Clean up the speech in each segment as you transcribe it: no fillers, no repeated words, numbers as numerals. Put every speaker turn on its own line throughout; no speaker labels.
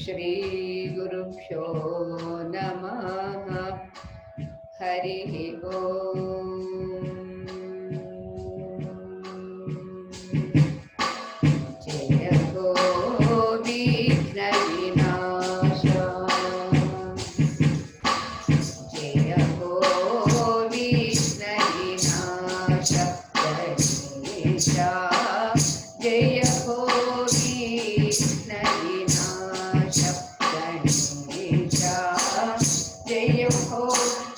श्री गुरुभ्यो नमः। हरिः ओम्। जय हो विघ्नविनाश, जय हो विघ्नविनाश गणेश, जय हो विघ्नविनाश गणेश, जय हो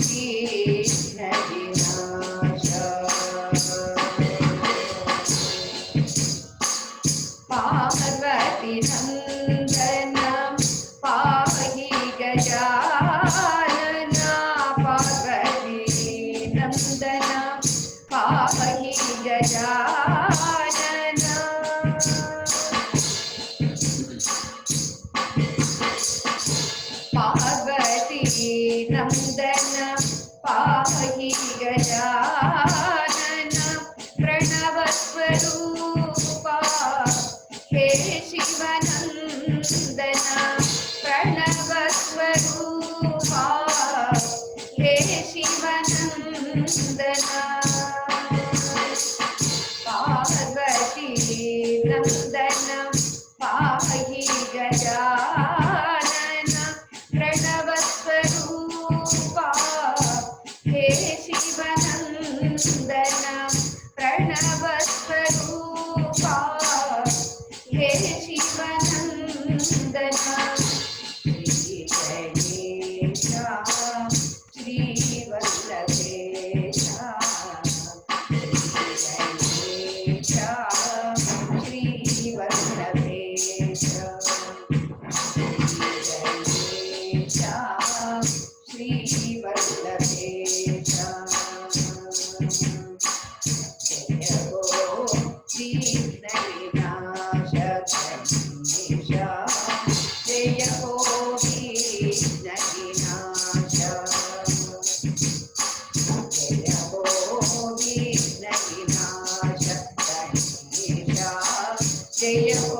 विघ्नविनाश। पार्वती नंदन पाहि गजानन, पार्वती नंदन पाहि गजानन। पार्वती नंदन पाहि गजानन, प्रणव स्वरूपा हे शिवनंदन, प्रणव स्वरूपा हे शिवनंदन। पार्वती नंदन पाहि गजानन, प्रणव स्वरूपा हे शिवनंदन, प्रणव स्वरूपा हे शिवनंदन। श्री गणेश श्री वल्लभेश, गणेश श्री वल्लभेश, गणेश श्री वल्लभेश। जय हो विघ्नविनाश गणेश, जय हो विघ्नविनाश, जय हो विघ्नविनाश गणेश, जय हो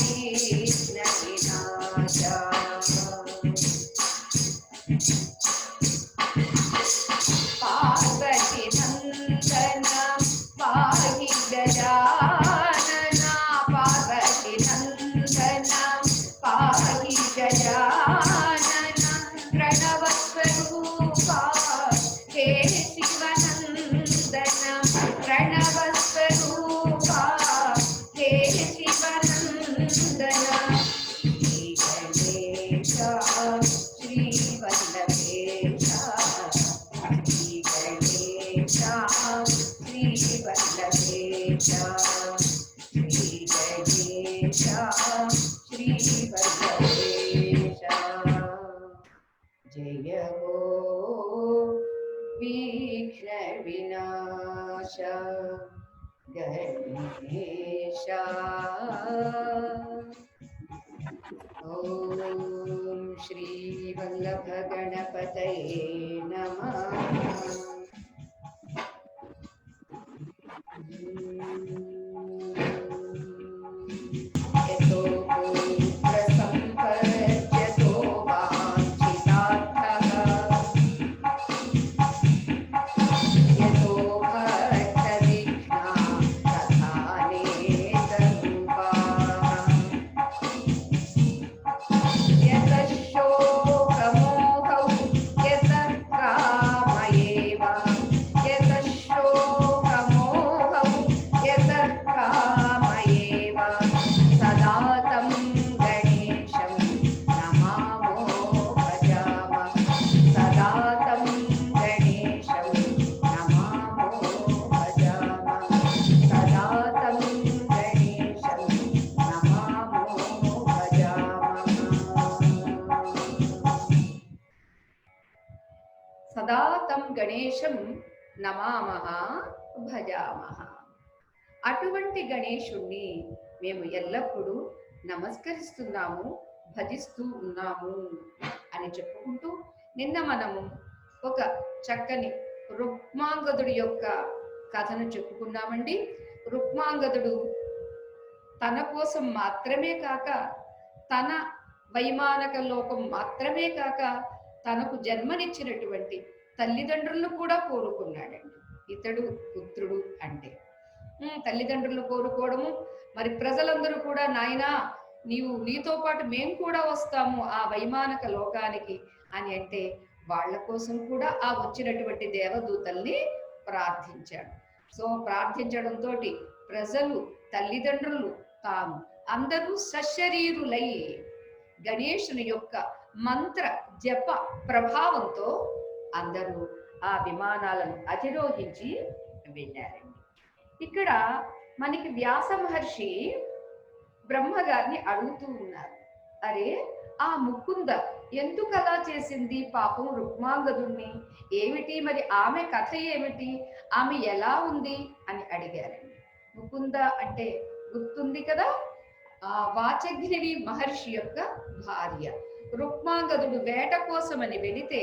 विघ्नविनाश। पार्वती नंदन पाहि गजानन, पार्वती नंदन पाहि गजानन, प्रणव स्वरूपा हे शिवनंदन, प्रणव स्वरूपा हे शिवनंदन। श्री गणेश श्री वल्लभेश, श्री गणेश श्री वल्लभेश, श्री गणेश श्री वल्लभेश। जय हो विघ्नविनाश गणेश। ओम श्री वल्लभ गणपतये नमः। यतो पुत्रसम्पद्यतो वाञ्छितार्थः, यतो भक्तविघ्ना प्रधानेतरूपाः, यतः शोकमोहौ यतः कामयेव, यतः शोकमोहौ यतः कामयेव, सदा तं गणेशं नमामो भजामः, सदा तं गणेशं नमामो भजामः, सदा तं गणेशं नमामो भजामः। सदा तं गणेशं నమామః భజామః। అటువంటి గణేశుణ్ణి మేము ఎల్లప్పుడూ నమస్కరిస్తున్నాము, భజిస్తూ ఉన్నాము అని చెప్పుకుంటూ నిన్న మనము ఒక చక్కని రుక్మాంగదుడి యొక్క కథను చెప్పుకున్నామండి. రుక్మాంగదుడు తన కోసం మాత్రమే కాక తన వైమానక లోకం మాత్రమే కాక తనకు జన్మనిచ్చినటువంటి తల్లిదండ్రులను కూడా కోరుకున్నాడండి. ఇతడు పుత్రుడు అంటే తల్లిదండ్రులు కోరుకోవడము, మరి ప్రజలందరూ కూడా నాయనా నీతో పాటు మేము కూడా వస్తాము ఆ వైమానక లోకానికి అని అంటే వాళ్ళ కోసం కూడా ఆ వచ్చినటువంటి దేవదూతల్ని ప్రార్థించాడు. సో ప్రార్థించడంతో ప్రజలు, తల్లిదండ్రులు, తాము అందరూ సశరీరులై గణేశుని యొక్క మంత్ర జప ప్రభావంతో అందరూ ఆ విమానాలను అధిరోహించి వెళ్ళారండి. ఇక్కడ మనకి వ్యాస మహర్షి బ్రహ్మగారిని అడుగుతూ ఉన్నారు, అరే ఆ ముకుంద ఎందుకు అలా చేసింది పాపం రుక్మాంగదుణ్ణి, ఏమిటి మరి ఆమె కథ ఏమిటి, ఆమె ఎలా ఉంది అని అడిగారండి. ముకుంద అంటే గుర్తుంది కదా, వాచగ్నివి మహర్షి యొక్క భార్య. రుక్మాంగదుడు వేట కోసమని వెళితే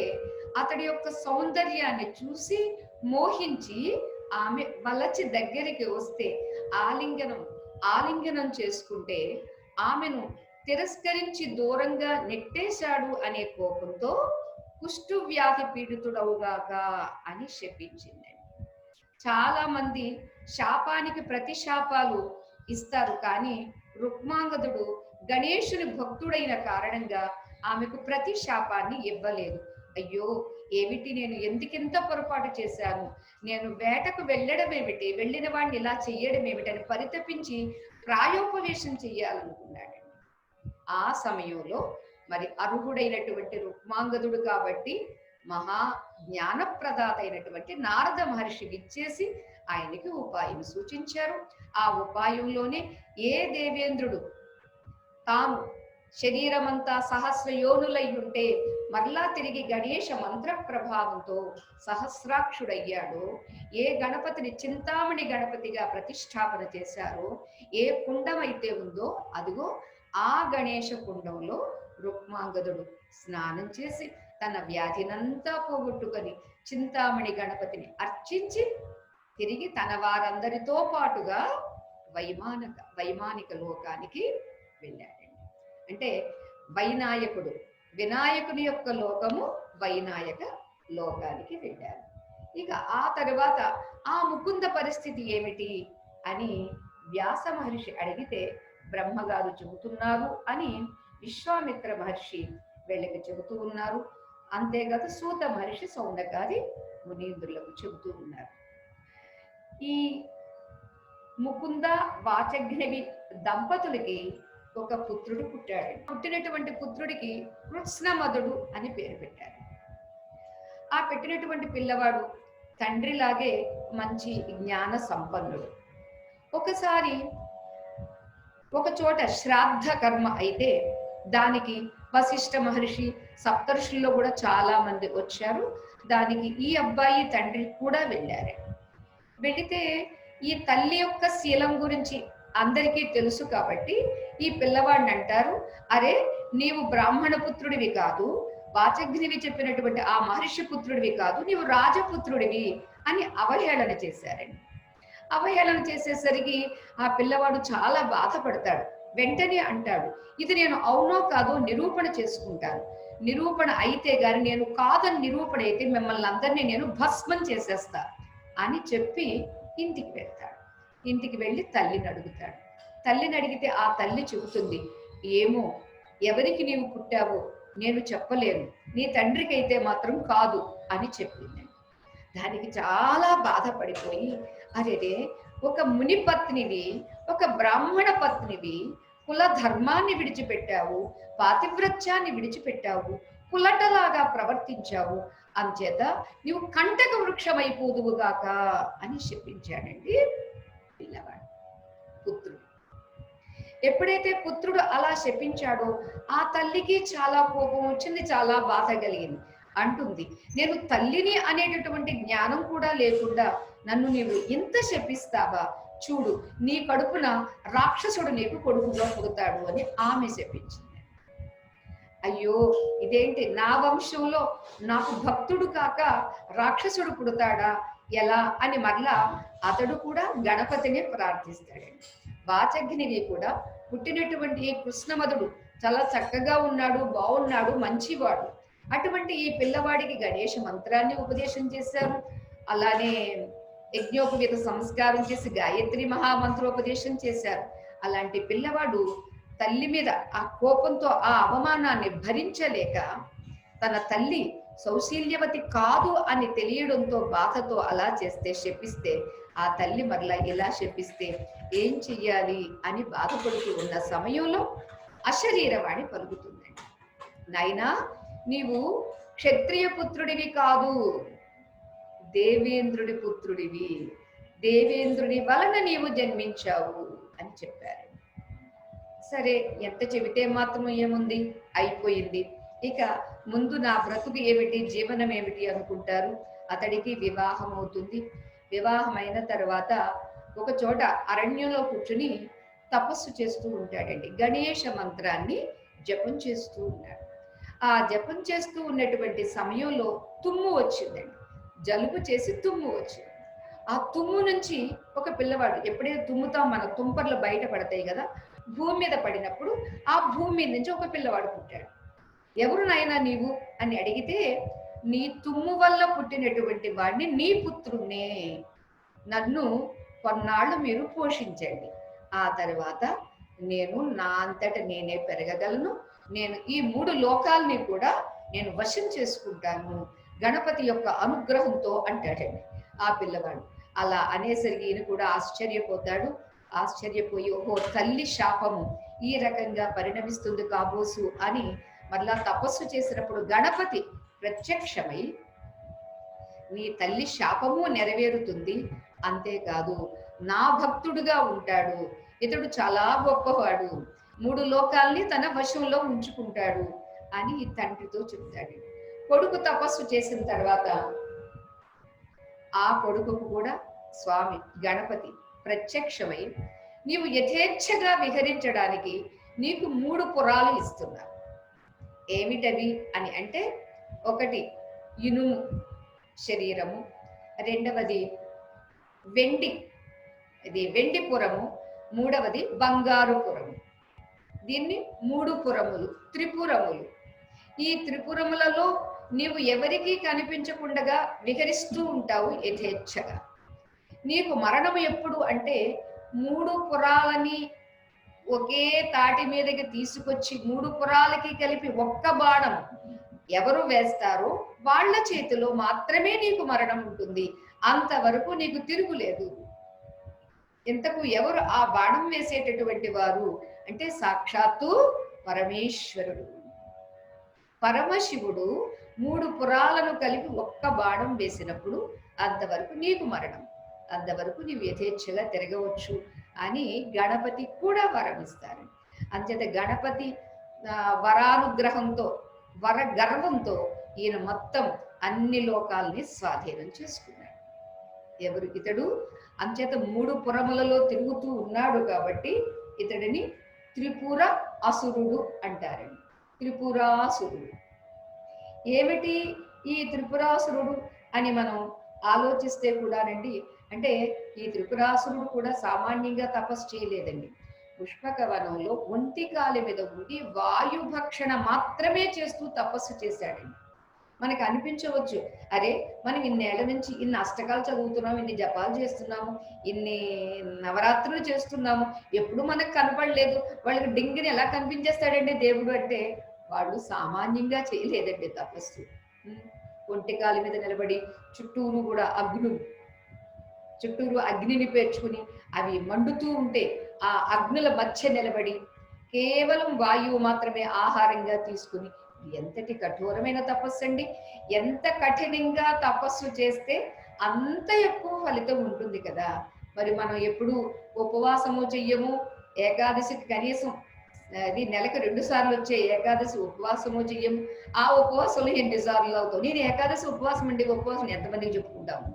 అతడి యొక్క సౌందర్యాన్ని చూసి మోహించి ఆమె వలచి దగ్గరికి వస్తే ఆలింగనం చేసుకుంటే ఆమెను తిరస్కరించి దూరంగా నెట్టేశాడు అనే కోపంతో కుష్టు వ్యాధి పీడితుడవుగాక అని శపించింది. చాలా మంది శాపానికి ప్రతి శాపాలు ఇస్తారు, కానీ రుక్మాంగదుడు గణేశుని భక్తుడైన కారణంగా ఆమెకు ప్రతి శాపాన్ని ఇవ్వలేదు. అయ్యో ఏమిటి, నేను ఎందుకింత పొరపాటు చేశాను, నేను వేటకు వెళ్ళడం ఏమిటి, వెళ్ళిన వాడిని ఇలా చెయ్యడం ఏమిటని పరితపించి ప్రాయోపవేశం చెయ్యాలనుకున్నాడు. ఆ సమయంలో మరి అర్హుడైనటువంటి రుక్మాంగదుడు కాబట్టి మహా జ్ఞానప్రదాత అయినటువంటి నారద మహర్షి ఇచ్చేసి ఆయనకి ఉపాయం సూచించారు. ఆ ఉపాయంలోనే ఏ దేవేంద్రుడు తాను శరీరమంతా సహస్ర యోనులై ఉంటే మరలా తిరిగి గణేశ మంత్ర ప్రభావంతో సహస్రాక్షుడయ్యాడో, ఏ గణపతిని చింతామణి గణపతిగా ప్రతిష్టాపన చేశారో, ఏ కుండం అయితే ఉందో అదిగో ఆ గణేశ కుండంలో రుక్మాంగదుడు స్నానం చేసి తన వ్యాధినంతా పోగొట్టుకొని చింతామణి గణపతిని అర్చించి తిరిగి తన వారందరితో పాటుగా వైమానిక లోకానికి వెళ్ళాడండి. అంటే వైనాయకుడు, వినాయకుని యొక్క లోకము వైనాయక లోకానికి వెళ్ళారు. ఇక ఆ తరువాత ఆ ముకుంద పరిస్థితి ఏమిటి అని వ్యాస మహర్షి అడిగితే బ్రహ్మగారు చెబుతున్నారు అని విశ్వామిత్ర మహర్షి వీళ్ళకి చెబుతూ ఉన్నారు. అంతేకాదు సూత మహర్షి సౌందకాది మునీంద్రులకు చెబుతూ ఉన్నారు. ఈ ముకుంద వాచగ్నివి దంపతులకి ఒక పుత్రుడు పుట్టాడు. పుట్టినటువంటి పుత్రుడికి కృష్ణమదుడు అని పేరు పెట్టారు. ఆ పెట్టినటువంటి పిల్లవాడు తండ్రిలాగే మంచి జ్ఞాన సంపన్నుడు. ఒకసారి ఒక చోట శ్రాద్ధ కర్మ అయితే దానికి వశిష్ఠ మహర్షి, సప్తర్షుల్లో కూడా చాలా మంది వచ్చారు. దానికి ఈ అబ్బాయి తండ్రి కూడా వెళ్ళారు. వెళితే ఈ తల్లి యొక్క శీలం గురించి అందరికీ తెలుసు కాబట్టి ఈ పిల్లవాడిని అంటారు, అరే నీవు బ్రాహ్మణ పుత్రుడివి కాదు, వాచగ్నివి చెప్పినటువంటి ఆ మహర్షి పుత్రుడివి కాదు, నీవు రాజపుత్రుడివి అని అవహేళన చేశారండి. అవహేళన చేసేసరికి ఆ పిల్లవాడు చాలా బాధపడతాడు. వెంటనే అంటాడు, ఇది నేను అవునో కాదో నిరూపణ చేసుకుంటాను, నిరూపణ అయితే గాని నేను కాదని నిరూపణ అయితే మిమ్మల్ని అందరినీ నేను భస్మం చేసేస్తా అని చెప్పి ఇంటికి వెళ్తాడు. ఇంటికి వెళ్ళి తల్లిని అడుగుతాడు. తల్లిని అడిగితే ఆ తల్లి చెబుతుంది, ఏమో ఎవరికి నీవు పుట్టావో నేను చెప్పలేను, నీ తండ్రికి అయితే మాత్రం కాదు అని చెప్పింది. దానికి చాలా బాధపడిపోయి, అరే ఒక ముని పత్నివి, ఒక బ్రాహ్మణ పత్నివి, కుల ధర్మాన్ని విడిచిపెట్టావు, పాతివ్రత్యాన్ని విడిచిపెట్టావు, కులటలాగా ప్రవర్తించావు, అంచేత నీవు కంటక వృక్షమైపోదువుగాక అని చెప్పించాడండి పిల్లవాడు, పుత్రుడు. ఎప్పుడైతే పుత్రుడు అలా శపించాడో ఆ తల్లికి చాలా కోపం వచ్చింది, చాలా బాధ కలిగింది. అంటుంది, నేను తల్లిని అనేటటువంటి జ్ఞానం కూడా లేకుండా నన్ను నీవు ఇంత శపిస్తావా, చూడు నీ కడుపున రాక్షసుడు నీకు కొడుకుగా పుడతాడు అని ఆమె శపించింది. అయ్యో ఇదేంటి, నా వంశంలో నాకు భక్తుడు కాక రాక్షసుడు పుడతాడా ఎలా అని మరలా అతడు కూడా గణపతిని ప్రార్థిస్తాడండి. వాచగ్నివి కూడా పుట్టినటువంటి కృష్ణమదుడు చాలా చక్కగా ఉన్నాడు, బాగున్నాడు, మంచివాడు. అటువంటి ఈ పిల్లవాడికి గణేష మంత్రాన్ని ఉపదేశం చేశారు. అలానే యజ్ఞోపవీత సంస్కారం చేసి గాయత్రి మహామంత్రోపదేశం చేశారు. అలాంటి పిల్లవాడు తల్లి మీద ఆ కోపంతో ఆ అవమానాన్ని భరించలేక తన తల్లి సౌశీల్యవతి కాదు అని తెలియడంతో బాధతో అలా చేస్తే, శపిస్తే, ఆ తల్లి మరలా ఇలా శపిస్తే ఏం చెయ్యాలి అని బాధపడుతూ ఉన్న సమయంలో అశరీరవాణి పలుకుతుందండి. నాయనా, నీవు క్షత్రియ పుత్రుడివి కాదు, దేవేంద్రుడి పుత్రుడివి, దేవేంద్రుడి వలన నీవు జన్మించావు అని చెప్పారు. సరే, ఎంత చెబితే మాత్రం ఏముంది, అయిపోయింది. ఇక ముందు నా బ్రతుకు ఏమిటి, జీవనం ఏమిటి అనుకుంటారు. అతడికి వివాహం అవుతుంది. వివాహమైన తర్వాత ఒక చోట అరణ్యంలో కూర్చుని తపస్సు చేస్తూ ఉంటాడండి. గణేష మంత్రాన్ని జపం చేస్తూ ఉన్నాడు. ఆ జపం చేస్తూ ఉన్నటువంటి సమయంలో తుమ్ము వచ్చిందండి. జలుబు చేసి తుమ్ము వచ్చింది. ఆ తుమ్ము నుంచి ఒక పిల్లవాడు, ఎప్పుడైతే తుమ్ముతాం మన తుంపర్లు బయట పడతాయి కదా, భూమి మీద పడినప్పుడు ఆ భూమి మీద నుంచి ఒక పిల్లవాడు పుట్టాడు. ఎవరు నాయనా నీవు అని అడిగితే, నీ తుమ్ము వల్ల పుట్టినటువంటి వాడిని, నీ పుత్రుణ్ణే, నన్ను కొన్నాళ్ళు మీరు పోషించండి, ఆ తర్వాత నేను నా అంతట నేనే పెరగగలను, నేను ఈ 3 లోకాల్ని కూడా నేను వశం చేసుకుంటాను గణపతి యొక్క అనుగ్రహంతో అంటాడండి ఆ పిల్లవాడు. అలా అనేసరికి ఈయన కూడా ఆశ్చర్యపోతాడు. ఆశ్చర్యపోయి, ఓహో, తల్లి శాపము ఈ రకంగా పరిణమిస్తుంది కాబోసు అని మరలా తపస్సు చేసినప్పుడు గణపతి ప్రత్యక్షమై, నీ తల్లి శాపము నెరవేరుతుంది, అంతేకాదు నా భక్తుడుగా ఉంటాడు, ఇతడు చాలా గొప్పవాడు, 3 లోకాల్ని తన వశంలో ఉంచుకుంటాడు అని ఈ తండ్రితో చెప్తాడు. కొడుకు తపస్సు చేసిన తర్వాత ఆ కొడుకుకు కూడా స్వామి గణపతి ప్రత్యక్షమై, నీవు యథేచ్ఛగా విహరించడానికి నీకు 3 పురాలు ఇస్తున్నా. ఏమిటవి అని అంటే, ఒకటి ఇనుము శరీరము, రెండవది వెండి పురము, మూడవది బంగారు పురము. దీన్ని 3 పురములు, త్రిపురములు. ఈ త్రిపురములలో నీవు ఎవరికీ కనిపించకుండా విహరిస్తూ ఉంటావు యథేచ్ఛగా. నీకు మరణం ఎప్పుడు అంటే, 3 పురాలని ఒకే తాటి మీదకి తీసుకొచ్చి 3 పురాలకి కలిపి ఒక్క బాణం ఎవరు వేస్తారో వాళ్ళ చేతిలో మాత్రమే నీకు మరణం ఉంటుంది, అంతవరకు నీకు తిరుగులేదు. ఇంతకు ఎవరు ఆ బాణం వేసేటటువంటి వారు అంటే, సాక్షాత్తు పరమేశ్వరుడు. పరమశివుడు 3 పురాలను కలిపి ఒక్క బాణం వేసినప్పుడు అంతవరకు నీకు మరణం, అంతవరకు నీవు యథేచ్ఛగా తిరగవచ్చు అని గణపతి కూడా వరం ఇస్తారు. అంచేత గణపతి వరానుగ్రహంతో, వర గర్వంతో ఈయన మొత్తం అన్ని లోకాల్ని స్వాధీనం చేసుకున్నాడు. ఎవరు ఇతడు? అంచేత 3 పురములలో తిరుగుతూ ఉన్నాడు కాబట్టి ఇతడిని త్రిపుర అసురుడు అంటారండి. త్రిపురాసురుడు. ఏమిటి ఈ త్రిపురాసురుడు అని మనం ఆలోచిస్తే కూడానండి, అంటే ఈ త్రిపురాసురుడు కూడా సామాన్యంగా తపస్సు చేయలేదండి. పుష్పక వనంలో ఒంటికాలి మీద ఉండి వాయుభక్షణ మాత్రమే చేస్తూ తపస్సు చేశాడండి. మనకు అనిపించవచ్చు, అరే మనం ఇన్నేళ్ల నుంచి ఇన్ని అష్టకాలు చదువుతున్నాము, ఇన్ని జపాలు చేస్తున్నాము, ఇన్ని నవరాత్రులు చేస్తున్నాము, ఎప్పుడు మనకు కనపడలేదు, వాళ్ళకి డింగిని ఎలా కనిపించేస్తాడండి దేవుడు అంటే, వాళ్ళు సామాన్యంగా చేయలేదండి తపస్సు. ఒంటికాలి మీద నిలబడి చుట్టూరు అగ్నిని పేర్చుకుని అవి మండుతూ ఉంటే ఆ అగ్నుల మధ్య నిలబడి కేవలం వాయువు మాత్రమే ఆహారంగా తీసుకుని, ఎంతటి కఠోరమైన తపస్సు అండి. ఎంత కఠినంగా తపస్సు చేస్తే అంత ఎక్కువ ఫలితం ఉంటుంది కదా. మరి మనం ఎప్పుడు ఉపవాసము చెయ్యము, ఏకాదశికి కనీసం అది నెలకు 2 సార్లు వచ్చే ఏకాదశి ఉపవాసము చెయ్యము. ఆ ఉపవాసంలో ఎన్నిసార్లు అవుతావు? నేను ఏకాదశి ఉపవాసం అండి, ఉపవాసం ఎంతమందికి చెప్పుకుంటాము?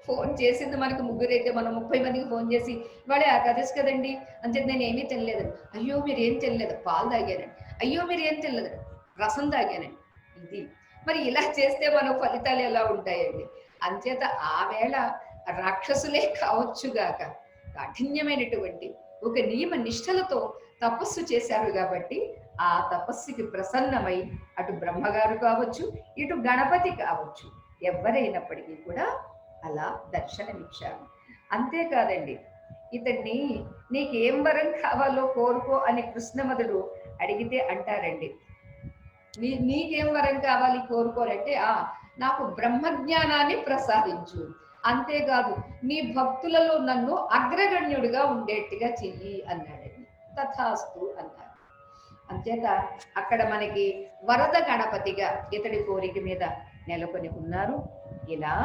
ఫోన్ చేసింది మనకు 3 అయితే మనం 30 మందికి ఫోన్ చేసి, ఇవాళ ఏకాదశి కదండి అని చెప్పి నేను ఏమీ తినలేదండి. అయ్యో మీరు ఏం తినలేదు, పాలు తాగానండి. అయ్యో మీరు ఏం తినలేదండి, రసం తాగానండి. ఇది మరి ఇలా చేస్తే మన ఫలితాలు ఎలా ఉంటాయండి? అంచేత ఆ వేళ రాక్షసులే కావచ్చుగాక, కాఠిన్యమైనటువంటి ఒక నియమ నిష్టలతో తపస్సు చేశారు కాబట్టి ఆ తపస్సుకి ప్రసన్నమై అటు బ్రహ్మగారు కావచ్చు, ఇటు గణపతి కావచ్చు, ఎవరైనప్పటికీ కూడా అలా దర్శనమిచ్చారు. అంతేకాదండి, ఇతన్ని నీకేం వరం కావాలో కోరుకో అని కృష్ణమదుడు అడిగితే అంటారండి, నీకేం వరం కావాలి కోరుకోరంటే, నాకు బ్రహ్మజ్ఞానాన్ని ప్రసాదించు, అంతేకాదు నీ భక్తులలో నన్ను అగ్రగణ్యుడిగా ఉండేట్టుగా చెయ్యి అన్నాడండి. తథాస్తు అన్నారు. అంచేత అక్కడ మనకి వరద గణపతిగా ఇతడి కోరిక మీద నెలకొని ఉన్నారు. ఇలా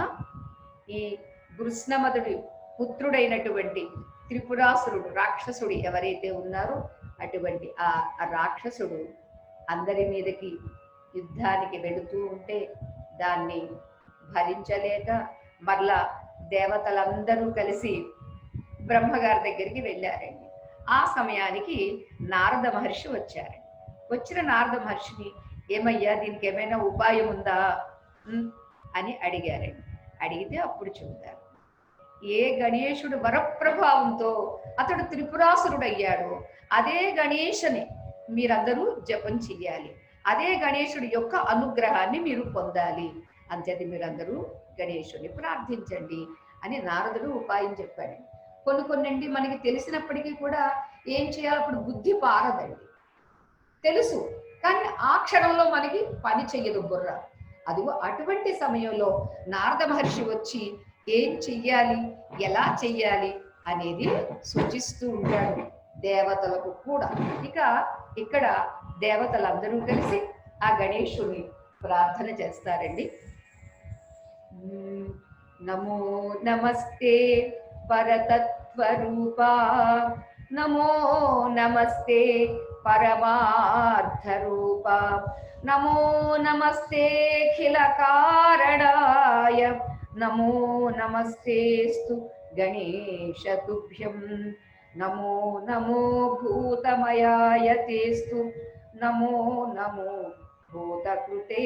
ఈ కృష్ణమదుడి పుత్రుడైనటువంటి త్రిపురాసురుడు, రాక్షసుడు ఎవరైతే ఉన్నారో అటువంటి ఆ రాక్షసుడు అందరి మీదకి యుద్ధానికి వెళుతూ ఉంటే దాన్ని భరించలేక మరలా దేవతలందరూ కలిసి బ్రహ్మగారి దగ్గరికి వెళ్ళారండి. ఆ సమయానికి నారద మహర్షి వచ్చారండి. వచ్చిన నారద మహర్షిని, ఏమయ్యా దీనికి ఏమైనా ఉపాయం ఉందా అని అడిగారండి. అడిగితే అప్పుడు చెబుతారు, ఏ గణేశుడు వరప్రభావంతో అతడు త్రిపురాసురుడయ్యాడో అదే గణేశని మీరందరూ జపం చెయ్యాలి, అదే గణేశుడి యొక్క అనుగ్రహాన్ని మీరు పొందాలి, అంచేత మీరందరూ గణేశుని ప్రార్థించండి అని నారదుడు ఉపాయం చెప్పాడు. కొన్ని మనకి తెలిసినప్పటికీ కూడా ఏం చేయాలి, అప్పుడు బుద్ధి పారదండి, తెలుసు కానీ ఆ క్షణంలో మనకి పని చెయ్యదు బుర్ర. అదిగో అటువంటి సమయంలో నారద మహర్షి వచ్చి ఏం చెయ్యాలి, ఎలా చెయ్యాలి అనేది సూచిస్తూ ఉంటాడు దేవతలకు కూడా. ఇక ఇక్కడ దేవతలందరూ కలిసి ఆ గణేశుని ప్రార్థన చేస్తారండి. నమో నమస్తే పరతత్వరూపా, నమో నమస్తే పరమార్థరూప, నమో నమస్తే ఖిల కారణాయ, నమో నమస్తేస్తు గణేశ తుభ్యం, నమో నమో భూతమయాయ తేస్తు, నమో నమో భూతకృతే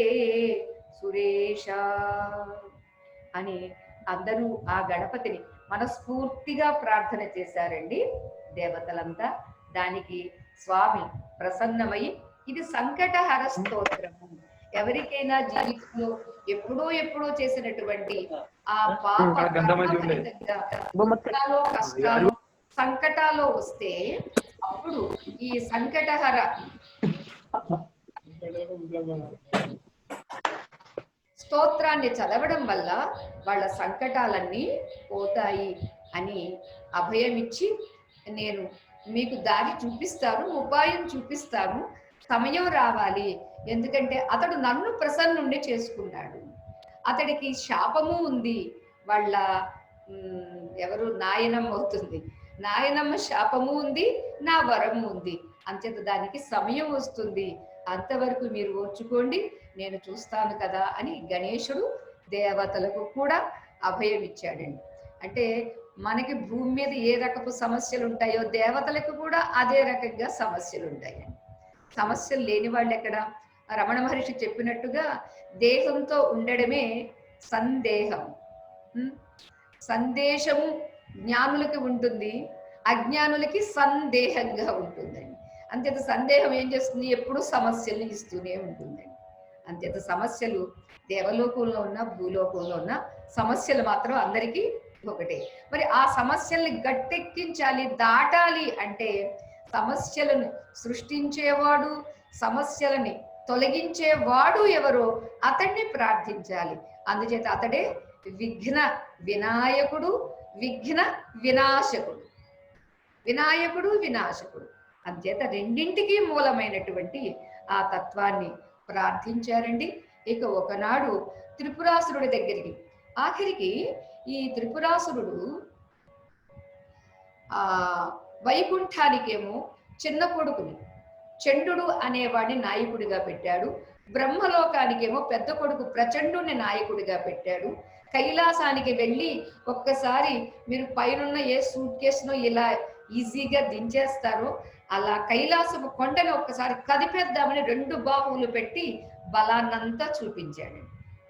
సురేష అని అందరూ ఆ గణపతిని మనస్ఫూర్తిగా ప్రార్థన చేశారండి దేవతలంతా. దానికి స్వామి ప్రసన్నమై, ఇది సంకటహర స్తోత్రము, ఎవరికైనా జీవితంలో ఎప్పుడో చేసినటువంటి ఆ పాప కష్టాలు సంకటాలు వస్తే అప్పుడు ఈ సంకటహర స్తోత్రాన్ని చదవడం వల్ల వాళ్ళ సంకటాలన్నీ పోతాయి అని అభయమిచ్చి, నేను మీకు దారి చూపిస్తాను, ఉపాయం చూపిస్తాను, సమయం రావాలి, ఎందుకంటే అతడు నన్ను ప్రసన్నుండి చేసుకున్నాడు, అతడికి శాపము ఉంది, వాళ్ళ ఎవరు నాయనమ్మ అవుతుంది, నాయనమ్మ శాపము ఉంది, నా వరము ఉంది, అంచేత దానికి సమయం వస్తుంది, అంతవరకు మీరు ఓర్చుకోండి, నేను చూస్తాను కదా అని గణేశుడు దేవతలకు కూడా అభయం ఇచ్చాడండి. అంటే మనకి భూమి మీద ఏ రకపు సమస్యలు ఉంటాయో దేవతలకు కూడా అదే రకంగా సమస్యలు ఉంటాయండి. సమస్యలు లేని వాళ్ళు ఎక్కడ? రమణ మహర్షి చెప్పినట్టుగా దేహంతో ఉండడమే సందేహం. సందేశము జ్ఞానులకి ఉంటుంది, అజ్ఞానులకి సందేహంగా ఉంటుందండి. అంతేత సందేహం ఏం చేస్తుంది? ఎప్పుడు సమస్యల్ని ఇస్తూనే ఉంటుందండి. అంతేత సమస్యలు దేవలోకంలో ఉన్న భూలోకంలో ఉన్న సమస్యలు మాత్రం అందరికీ ఒకటే. మరి ఆ సమస్యల్ని గట్టెక్కించాలి, దాటాలి అంటే సమస్యలను సృష్టించేవాడు, సమస్యలని తొలగించేవాడు ఎవరో అతన్ని ప్రార్థించాలి. అందుచేత అతడే విఘ్న వినాయకుడు, విఘ్న వినాశకుడు. వినాయకుడు వినాశకుడు అంచేత రెండింటికి మూలమైనటువంటి ఆ తత్వాన్ని ప్రార్థించారండి. ఇక ఒకనాడు త్రిపురాసురుడి దగ్గరికి, ఆఖరికి ఈ త్రిపురాసురుడు వైకుంఠానికేమో చిన్న కొడుకుని చండుడు అనేవాడిని నాయకుడిగా పెట్టాడు, బ్రహ్మలోకానికేమో పెద్ద కొడుకు ప్రచండుని నాయకుడిగా పెట్టాడు. కైలాసానికి వెళ్ళి ఒక్కసారి మీరు పైనున్న ఏ సూట్ కేసును ఇలా ఈజీగా దించేస్తారో అలా కైలాసపు కొండను ఒక్కసారి కదిపేద్దామని 2 బాహువులు పెట్టి బలాన్నంతా చూపించాడు.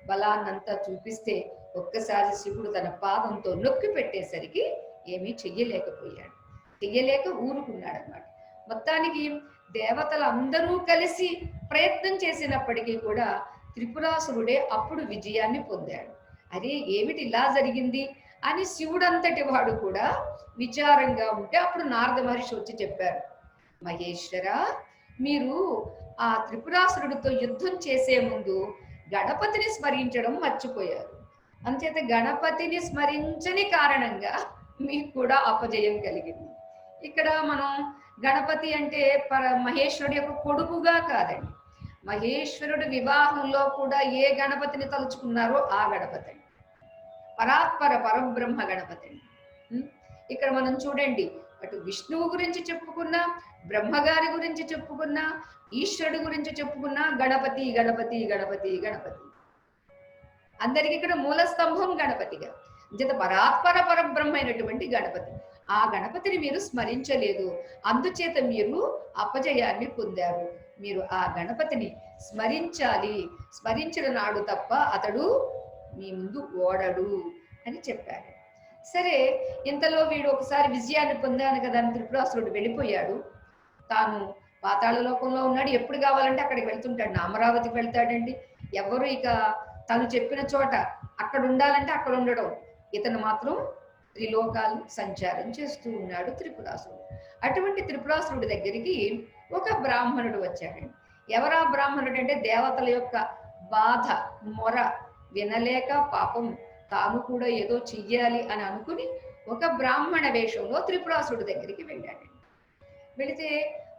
బలాన్నంతా చూపిస్తే ఒక్కసారి శివుడు తన పాదంతో నొక్కి పెట్టేసరికి ఏమీ చెయ్యలేకపోయాడు. చెయ్యలేక ఊరుకున్నాడు అన్నమాట. మొత్తానికి దేవతలందరూ కలిసి ప్రయత్నం చేసినప్పటికీ కూడా త్రిపురాసురుడే అప్పుడు విజయాన్ని పొందాడు. అరే ఏమిటి ఇలా జరిగింది అని శివుడంతటి వాడు కూడా విచారంగా ఉంటే అప్పుడు నారద మహర్షి వచ్చి చెప్పారు, మహేశ్వర, మీరు ఆ త్రిపురాసురుడితో యుద్ధం చేసే ముందు గణపతిని స్మరించడం మర్చిపోయారు. అంచేత గణపతిని స్మరించని కారణంగా మీకు కూడా అపజయం కలిగింది. ఇక్కడ మనం గణపతి అంటే మహేశ్వరుడు యొక్క కొడుకుగా కాదండి, మహేశ్వరుడు వివాహంలో కూడా ఏ గణపతిని తలుచుకున్నారో ఆ గణపతి అండి, పరాత్పర పరబ్రహ్మ గణపతి అండి. ఇక్కడ మనం చూడండి, అటు విష్ణువు గురించి చెప్పుకున్నా, బ్రహ్మగారి గురించి చెప్పుకున్నా, ఈశ్వరుడు గురించి చెప్పుకున్నా గణపతి గణపతి గణపతి గణపతి. అందరికి ఇక్కడ మూల స్తంభం గణపతిగా, జత పరాత్పర పరబ్రహ్మ అయినటువంటి గణపతి. ఆ గణపతిని మీరు స్మరించలేదు, అందుచేత మీరు అపజయాన్ని పొందారు. మీరు ఆ గణపతిని స్మరించాలి, స్మరించిన నాడు తప్ప అతడు మీ ముందు ఓడడు అని చెప్పారు. సరే, ఇంతలో వీడు ఒకసారి విజయాన్ని పొందాను కదా అని త్రిపురాసురుడు వెళ్ళిపోయాడు. తాను పాతాళ లోకంలో ఉన్నాడు, ఎప్పుడు కావాలంటే అక్కడికి వెళ్తుంటాడు. అమరావతికి వెళ్తాడండి. ఎవరు ఇక తను చెప్పిన చోట అక్కడ ఉండాలంటే అక్కడ ఉండడం, ఇతను మాత్రం త్రిలోకాలు సంచారం చేస్తూ ఉన్నాడు త్రిపురాసురుడు. అటువంటి త్రిపురాసురుడి దగ్గరికి ఒక బ్రాహ్మణుడు వచ్చాడండి. ఎవరా బ్రాహ్మణుడు అంటే దేవతల యొక్క బాధ మొర వినలేక పాపం తాను కూడా ఏదో చెయ్యాలి అని అనుకుని ఒక బ్రాహ్మణ వేషంలో త్రిపురాసురుడి దగ్గరికి వెళ్ళాడండి. వెళితే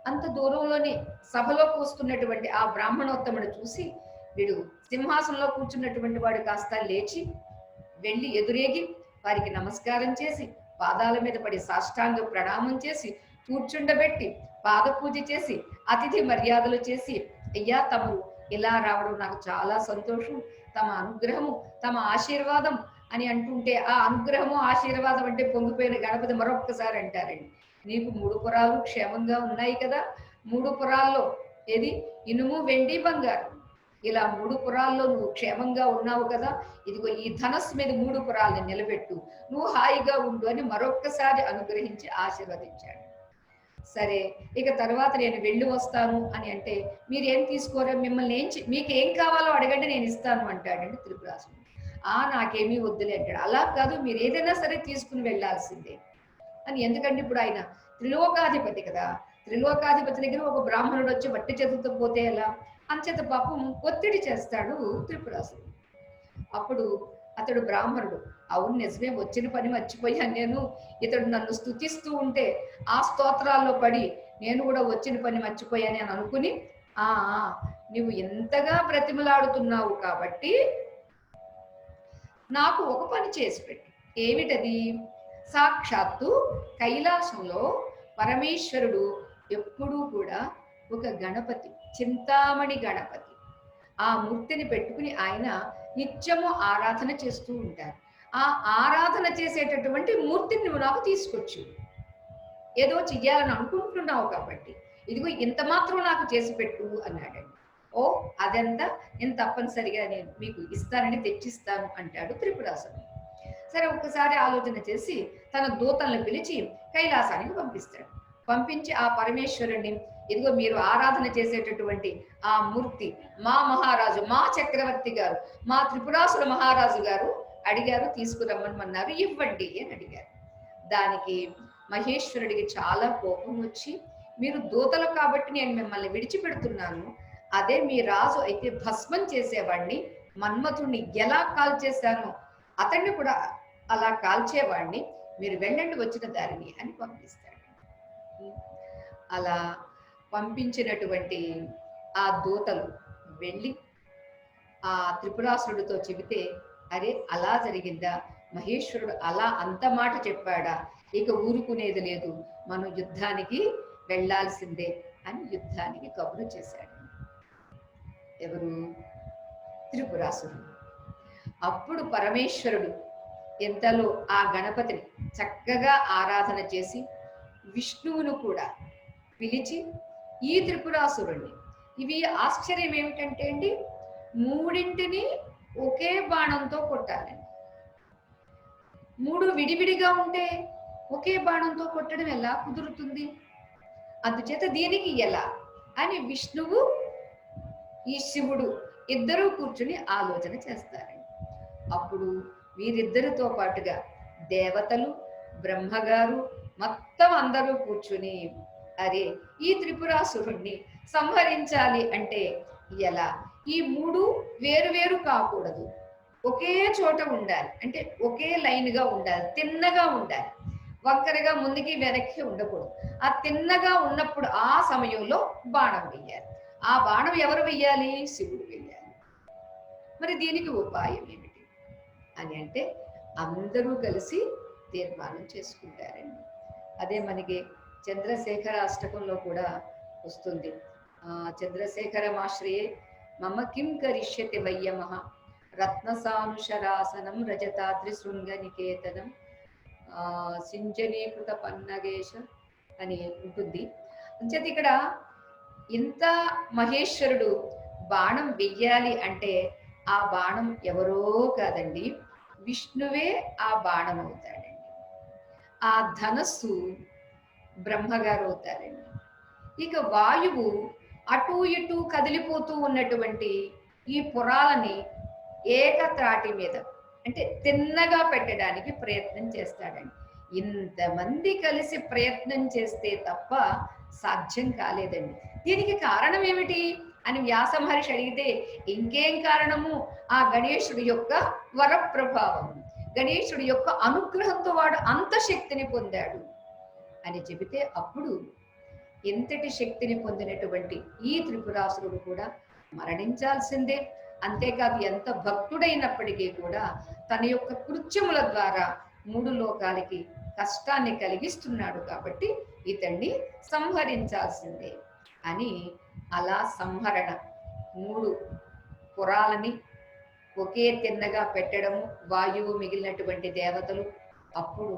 అంత దూరంలోని సభలోకి వస్తున్నటువంటి ఆ బ్రాహ్మణోత్తముడు చూసి, వీడు సింహాసనంలో కూర్చున్నటువంటి వాడు కాస్త లేచి వెళ్ళి ఎదురేగి వారికి నమస్కారం చేసి పాదాల మీద పడి సాష్టాంగ ప్రణామం చేసి కూర్చుండబెట్టి పాద పూజ చేసి అతిథి మర్యాదలు చేసి, అయ్యా తమరు ఇలా రావడం నాకు చాలా సంతోషం, తమ అనుగ్రహము తమ ఆశీర్వాదం అని అంటుంటే, ఆ అనుగ్రహము ఆశీర్వాదం అంటే పొంగిపోయిన గణపతి మరొక్కసారి అంటారండి, నీకు 3 పురాలు క్షేమంగా ఉన్నాయి కదా, 3 పురాల్లో ఏది ఇనుము వెండి బంగారం, ఇలా 3 పురాల్లో నువ్వు క్షేమంగా ఉన్నావు కదా, ఇదిగో ఈ ధనస్సు మీద 3 పురాలను నిలబెట్టు, నువ్వు హాయిగా ఉండు అని మరొక్కసారి అనుగ్రహించి ఆశీర్వదించాడు. సరే, ఇక తర్వాత నేను వెళ్ళి వస్తాను అని అంటే, మీరేం తీసుకోరా, మిమ్మల్ని మీకు ఏం కావాలో అడగండి నేను ఇస్తాను అంటాడండి త్రిపురాసురుడు. నాకేమీ వద్దులే అంటాడు. అలా కాదు, మీరు ఏదైనా సరే తీసుకుని వెళ్ళాల్సిందే అని. ఎందుకంటే ఇప్పుడు ఆయన త్రిలోకాధిపతి కదా, త్రిలోకాధిపతి దగ్గర ఒక బ్రాహ్మణుడు వచ్చి వట్టి చేతులతో పోతే ఎలా, అంచేత పాపం ఒత్తిడి చేస్తాడు త్రిపురాసురుడు. అప్పుడు అతడు బ్రాహ్మణుడు, అవును నిజమే, వచ్చిన పని మర్చిపోయాను నేను, ఇతడు నన్ను స్తుతిస్తూ ఉంటే ఆ స్తోత్రాల్లో పడి నేను కూడా వచ్చిన పని మర్చిపోయాను అని అనుకుని, నువ్వు ఎంతగా బ్రతిమలాడుతున్నావు కాబట్టి నాకు ఒక పని చేసి పెట్టు. ఏమిటది? సాక్షాత్తు కైలాసంలో పరమేశ్వరుడు ఎప్పుడూ కూడా ఒక గణపతి, చింతామణి గణపతి, ఆ మూర్తిని పెట్టుకుని ఆయన నిత్యము ఆరాధన చేస్తూ ఉంటారు. ఆ ఆరాధన చేసేటటువంటి మూర్తిని నువ్వు నాకు తీసుకొచ్చు, ఏదో చెయ్యాలని అనుకుంటున్నావు కాబట్టి ఇదిగో ఇంత మాత్రం నాకు చేసి పెట్టు అన్నాడండి. అదంతా నేను తప్పనిసరిగా నేను మీకు ఇస్తానని తెచ్చిస్తాను అంటాడు త్రిపురాసురుడు. సరే, ఒక్కసారి ఆలోచన చేసి తన దూతలను పిలిచి కైలాసానికి పంపిస్తాడు. పంపించి ఆ పరమేశ్వరుణ్ణి, ఇదిగో మీరు ఆరాధన చేసేటటువంటి ఆ మూర్తి మా మహారాజు, మా చక్రవర్తి గారు, మా త్రిపురాసుర మహారాజు గారు అడిగారు, తీసుకురమ్మన్నారు, ఇవ్వండి అని అడిగారు. దానికి మహేశ్వరుడికి చాలా కోపం వచ్చి, మీరు దూతలు కాబట్టి నేను మిమ్మల్ని విడిచిపెడుతున్నాను, అదే మీ రాజు అయితే భస్మం చేసేవాడిని, మన్మథుణ్ణి ఎలా కాల్చేశానో అతన్ని కూడా అలా కాల్చేవాడిని, మీరు వెళ్ళండి వచ్చిన దారిని అని పంపిస్తాడు. అలా పంపించినటువంటి ఆ దూతలు వెళ్ళి ఆ త్రిపురాసురుడితో చెబితే, అరే అలా జరిగిందా, మహేశ్వరుడు అలా అంత మాట చెప్పాడా, ఇక ఊరుకునేది లేదు, మనం యుద్ధానికి వెళ్ళాల్సిందే అని యుద్ధానికి కబురు చేశాడు. ఎవరు? త్రిపురాసురుడు. అప్పుడు పరమేశ్వరుడు ఎంతలో ఆ గణపతిని చక్కగా ఆరాధన చేసి విష్ణువును కూడా పిలిచి ఈ త్రిపురాసురుణ్ణి, ఇవి ఆశ్చర్యం ఏమిటంటే అండి, 3 ఒకే బాణంతో కొట్టాలండి. 3 విడివిడిగా ఉంటే ఒకే బాణంతో కొట్టడం ఎలా కుదురుతుంది? అందుచేత దీనికి ఎలా అని విష్ణువు ఈ శివుడు ఇద్దరూ కూర్చుని ఆలోచన చేస్తారండి. అప్పుడు వీరిద్దరితో పాటుగా దేవతలు, బ్రహ్మగారు మొత్తం అందరూ కూర్చుని అరే ఈ త్రిపురాసురుణ్ణి సంహరించాలి అంటే ఎలా, ఈ మూడు వేరు వేరు కాకూడదు, ఒకే చోట ఉండాలి, అంటే ఒకే లైన్గా ఉండాలి, తిన్నగా ఉండాలి, వంకరగా ముందుకి వెనక్కి ఉండకూడదు. ఆ తిన్నగా ఉన్నప్పుడు ఆ సమయంలో బాణం వెయ్యాలి. ఆ బాణం ఎవరు వెయ్యాలి? శివుడు వెయ్యాలి. మరి దీనికి ఉపాయం ఏమిటి అని అంటే అందరూ కలిసి తీర్మానం చేసుకుంటారండి. అదే మనకి చంద్రశేఖర అష్టకంలో కూడా వస్తుంది. చంద్రశేఖరమాశ్రయే మమ కిం కరిష్యతి వయ్యమః రత్నసానుషరాసనం రజతాద్రి శృంగనికేతనం సింజనీకృత పన్నగేశ అని ఉంటుంది. అంచేత ఇక్కడ ఇంత మహేశ్వరుడు బాణం వెయ్యాలి అంటే ఆ బాణం ఎవరో కాదండి, విష్ణువే ఆ బాణం అవుతాడండి. ఆ ధనస్సు బ్రహ్మగారు అవుతారండి. ఇక వాయువు అటు ఇటు కదిలిపోతూ ఉన్నటువంటి ఈ పురాలని ఏకత్రాటి మీద అంటే తిన్నగా పెట్టడానికి ప్రయత్నం చేస్తాడండి. ఇంతమంది కలిసి ప్రయత్నం చేస్తే తప్ప సాధ్యం కాలేదండి. దీనికి కారణం ఏమిటి అని వ్యాస మహర్షి అడిగితే ఇంకేం కారణము, ఆ గణేశుడి యొక్క వరప్రభావం, గణేశుడి యొక్క అనుగ్రహంతో వాడు అంత శక్తిని పొందాడు అని చెబితే అప్పుడు ఎంతటి శక్తిని పొందినటువంటి ఈ త్రిపురాసురుడు కూడా మరణించాల్సిందే. అంతేకాదు ఎంత భక్తుడైనప్పటికీ కూడా తన యొక్క కృత్యముల ద్వారా మూడు లోకాలకి కష్టాన్ని కలిగిస్తున్నాడు కాబట్టి ఇతన్ని సంహరించాల్సిందే అని అలా సంహరణ మూడు పురాలని ఒకే తిన్నగా పెట్టడము, వాయువు మిగిలినటువంటి దేవతలు, అప్పుడు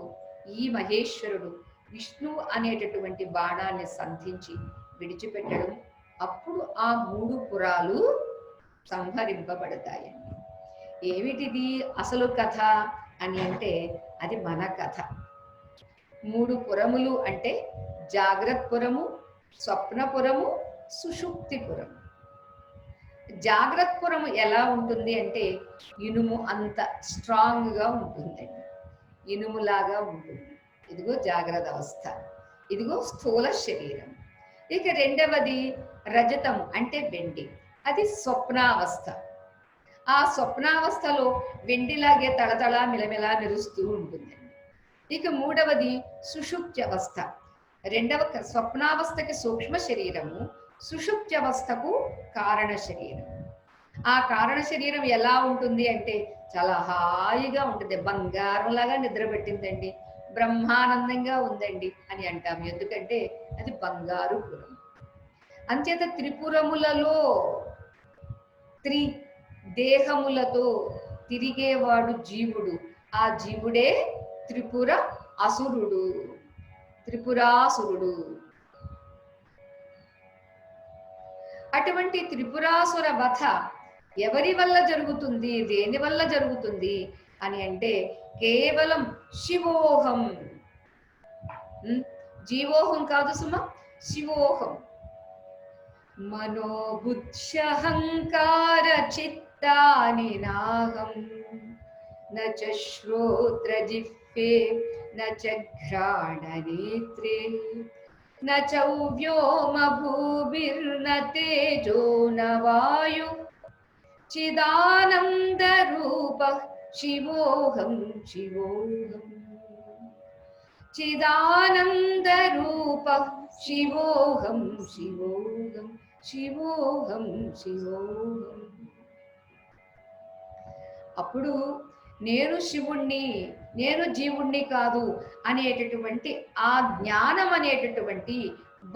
ఈ మహేశ్వరుడు విష్ణువు అనేటటువంటి బాణాన్ని సంధించి విడిచిపెట్టడం, అప్పుడు ఆ మూడు పురాలు సంహరింపబడతాయండి. ఏమిటిది అసలు కథ అని అంటే అది మన కథ. మూడు పురములు అంటే జాగ్రత్తపురము, స్వప్నపురము, సుషుప్తిపురము. జాగ్రత్తపురము ఎలా ఉంటుంది అంటే ఇనుము అంత స్ట్రాంగ్గా ఉంటుందండి, ఇనుములాగా ఉంటుంది. ఇదిగో జాగ్రత్త అవస్థ, ఇదిగో స్థూల శరీరం. ఇక రెండవది రజతం అంటే వెండి, అది స్వప్నావస్థ. ఆ స్వప్నావస్థలో వెండిలాగే తళతళ మిలమిలా మెరుస్తూ ఉంటుందండి. ఇక మూడవది సుషుప్త్యవస్థ. రెండవ స్వప్నావస్థకి సూక్ష్మ శరీరము, సుషుప్త్యవస్థకు కారణ శరీరం. ఆ కారణ శరీరం ఎలా ఉంటుంది అంటే చాలా హాయిగా ఉంటుంది, బంగారంలాగా నిద్రపెట్టిందండి, బ్రహ్మానందంగా ఉందండి అని అంటాం. ఎందుకంటే అది బంగారు పురం. అంచేత త్రిపురములలో త్రి దేహములతో తిరిగేవాడు జీవుడు, ఆ జీవుడే త్రిపుర అసురుడు, త్రిపురాసురుడు. అటువంటి త్రిపురాసుర వధ ఎవరి వల్ల జరుగుతుంది, దేని వల్ల జరుగుతుంది అని అంటే కేవలం శివోహం, జీవోహం కాదు సుమ, శివోహం. మనోబుద్ధ్యహంకార చిత్తాని నాహం నచ శ్రోత్ర జిహ్వే నచ ఘ్రాణ నేత్రే నచ వ్యోమ భూమిర్న తేజో న వాయు చిదానంద రూప శివోహం శివోహం. చిదానంద రూప శివోహం శివోహం శివోహం శివోహం. అప్పుడు నేను శివుణ్ణి, నేను జీవుణ్ణి కాదు అనేటటువంటి ఆ జ్ఞానం అనేటటువంటి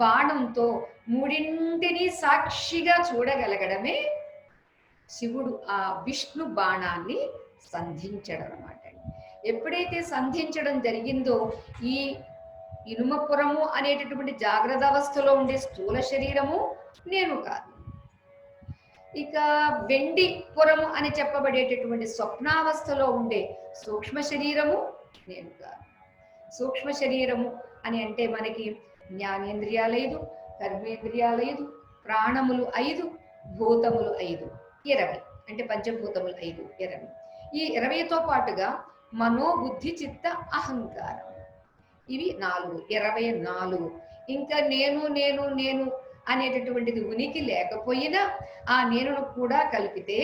బాణంతో మూడింటిని సాక్షిగా చూడగలగడమే శివుడు ఆ విష్ణు బాణాన్ని సంధించడం అన్నమాట. ఎప్పుడైతే సంధించడం జరిగిందో ఈ ఇనుమపురము అనేటటువంటి జాగ్రత్త అవస్థలో ఉండే స్థూల శరీరము నేను కాదు, ఇక వెండి పురము అని చెప్పబడేటటువంటి స్వప్నావస్థలో ఉండే సూక్ష్మ శరీరము నేను కాదు. సూక్ష్మ శరీరము అని అంటే మనకి జ్ఞానేంద్రియాలు 5, కర్మేంద్రియాలు 5, ప్రాణములు 5, భూతములు 5, 20. అంటే పంచభూతములు 5, 20. ఈ 20తో పాటుగా మనోబుద్ధి చిత్త అహంకారం, ఇవి 4, 24. ఇంకా నేను నేను నేను అనేటటువంటిది ఉనికి లేకపోయినా ఆ నేనును కూడా కలిపితే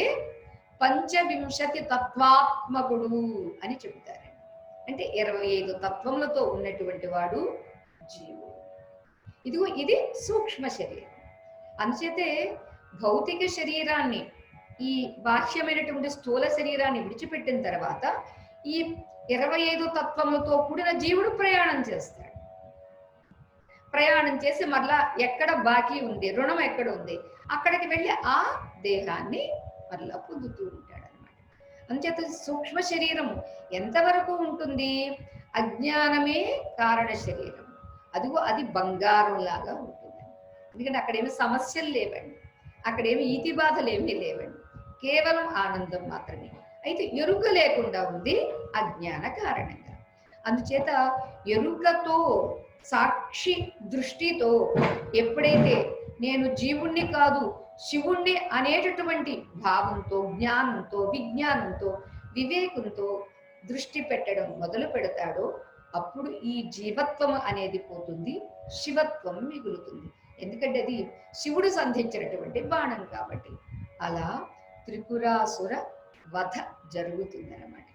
పంచవింశతి తత్వాత్మకుడు అని చెబుతారు. అంటే 25 తత్వములతో ఉన్నటువంటి వాడు జీవుడు. ఇదిగో ఇది సూక్ష్మ శరీరం. అందుచేతే భౌతిక శరీరాన్ని, ఈ బాహ్యమైనటువంటి స్థూల శరీరాన్ని విడిచిపెట్టిన తర్వాత ఈ 25 తత్వములతో కూడిన జీవుడు ప్రయాణం చేస్తాడు. ప్రయాణం చేసి మరలా ఎక్కడ బాకీ ఉంది, రుణం ఎక్కడ ఉంది, అక్కడికి వెళ్ళి ఆ దేహాన్ని మరలా పొందుతూ ఉంటాడు అనమాట. అందుచేత సూక్ష్మ శరీరము ఎంతవరకు ఉంటుంది? అజ్ఞానమే కారణ శరీరం. అదిగో అది బంగారం లాగా ఉంటుంది. ఎందుకంటే అక్కడేమి సమస్యలు లేవండి, అక్కడేమి ఈతి బాధలు ఏమీ లేవండి, కేవలం ఆనందం మాత్రమే. అయితే ఎరుక లేకుండా ఉంది అజ్ఞాన కారణంగా. అందుచేత ఎరుకతో, సాక్షి దృష్టితో ఎప్పుడైతే నేను జీవుణ్ణి కాదు శివుణ్ణి అనేటటువంటి భావంతో, జ్ఞానంతో, విజ్ఞానంతో, వివేకంతో దృష్టి పెట్టడం మొదలు పెడతాడో అప్పుడు ఈ జీవత్వం అనేది పోతుంది, శివత్వం మిగులుతుంది. ఎందుకంటే అది శివుడు సంధించినటువంటి బాణం కాబట్టి. అలా త్రిపురాసుర వధ జరుగుతుంది అన్నమాట.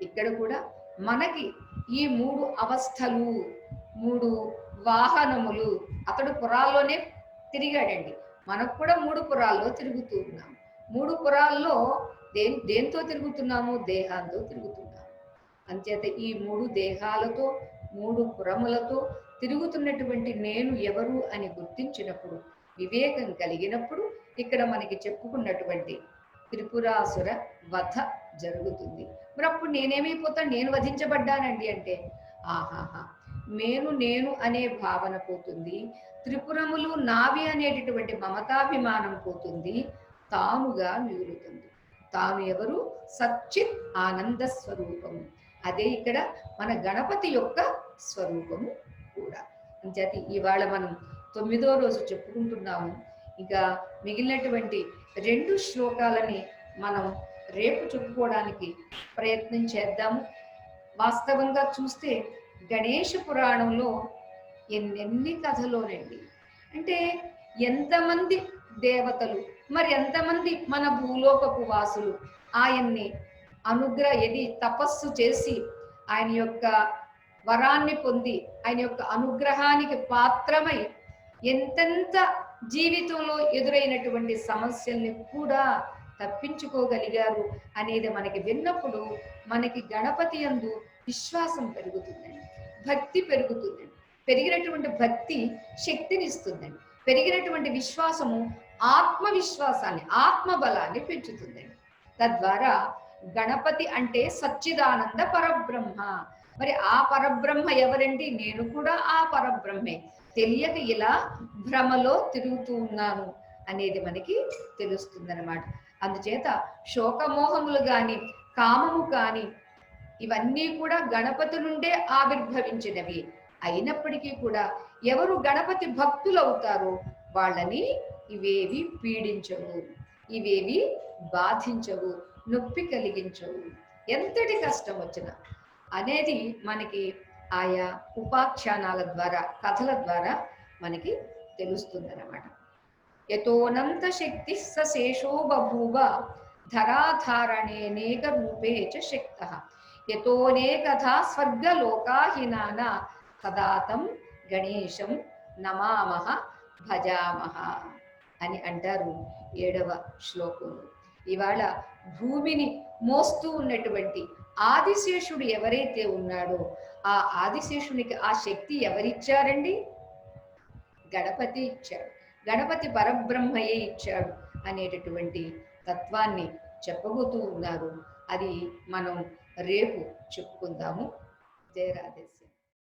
ఇక్కడ కూడా మనకి ఈ 3 అవస్థలు, 3 వాహనములు, అతడు పురాల్లోనే తిరిగాడండి, మనకు కూడా 3 పురాల్లో తిరుగుతూ ఉన్నాం. 3 పురాల్లో దేంతో తిరుగుతున్నాము? దేహాంతో తిరుగుతున్నాము. అంచేత ఈ 3 దేహాలతో, 3 పురములతో తిరుగుతున్నటువంటి నేను ఎవరు అని గుర్తించినప్పుడు, వివేకం కలిగినప్పుడు ఇక్కడ మనకి చెప్పుకున్నటువంటి త్రిపురాసుర వధ జరుగుతుంది. మరి అప్పుడు నేనేమైపోతాను? నేను వధించబడ్డానండి అంటే ఆహాహా, నేను అనే భావన పోతుంది, త్రిపురములు నావి అనేటటువంటి మమతాభిమానం పోతుంది, తానుగా మిగులుతుంది. తాను ఎవరు? సచ్చిత్ ఆనంద స్వరూపము. అదే ఇక్కడ మన గణపతి యొక్క స్వరూపము కూడా. అంచేత ఇవాళ మనం 9వ రోజు చెప్పుకుంటున్నాము. ఇంకా మిగిలినటువంటి 2 శ్లోకాలని మనం రేపు చెప్పుకోవడానికి ప్రయత్నం చేద్దాము. వాస్తవంగా చూస్తే గణేష పురాణంలో ఎన్నెన్ని కథలోనండి. అంటే ఎంతమంది దేవతలు, మరి ఎంతమంది మన భూలోకపు వాసులు ఆయన్ని ఇది తపస్సు చేసి ఆయన యొక్క వరాన్ని పొంది ఆయన యొక్క అనుగ్రహానికి పాత్రమై ఎంతెంత జీవితంలో ఎదురైనటువంటి సమస్యల్ని కూడా తప్పించుకోగలిగారు అనేది మనకి విన్నప్పుడు మనకి గణపతి యందు విశ్వాసం పెరుగుతుందండి, భక్తి పెరుగుతుందండి. పెరిగినటువంటి భక్తి శక్తినిస్తుందండి, పెరిగినటువంటి విశ్వాసము ఆత్మవిశ్వాసాన్ని, ఆత్మబలాన్ని పెంచుతుందండి. తద్వారా గణపతి అంటే సచ్చిదానంద పరబ్రహ్మ. మరి ఆ పరబ్రహ్మ ఎవరండి? నేను కూడా ఆ పరబ్రహ్మే, తెలియక ఇలా భ్రమలో తిరుగుతూ ఉన్నాను అనేది మనకి తెలుస్తుందన్నమాట. అందుచేత శోకమోహములు కానీ, కామము కానీ, ఇవన్నీ కూడా గణపతి నుండే ఆవిర్భవించినవి అయినప్పటికీ కూడా ఎవరు గణపతి భక్తులు అవుతారో వాళ్ళని ఇవేవి పీడించవు, ఇవేవి బాధించవు, నొప్పి కలిగించవు. ఎంతటి కష్టం వచ్చినా అనేది మనకి ఆయా ఉపాఖ్యానాల ద్వారా, కథల ద్వారా మనకి తెలుస్తుందన్నమాట. యతోనంత శక్తి శేషో బభూవ ధరాధారణేనేక రూపే చ శక్తః యతోనేకథా స్వర్గలోకాహినాన సదాతం గణేశం నమామః భజామః అని అంటారు 7వ శ్లోకంలో. ఇవాళ భూమిని మోస్తూ ఉన్నటువంటి ఆదిశేషుడు ఎవరైతే ఉన్నాడో ఆ ఆదిశేషునికి ఆ శక్తి ఎవరిచ్చారండి? గణపతి ఇచ్చాడు, గణపతి పరబ్రహ్మయే ఇచ్చాడు అనేటటువంటి తత్వాన్ని చెప్పబోతూ ఉన్నారు. అది మనం రేపు చెప్పుకుందాము. జయ రాధేశ్వరి.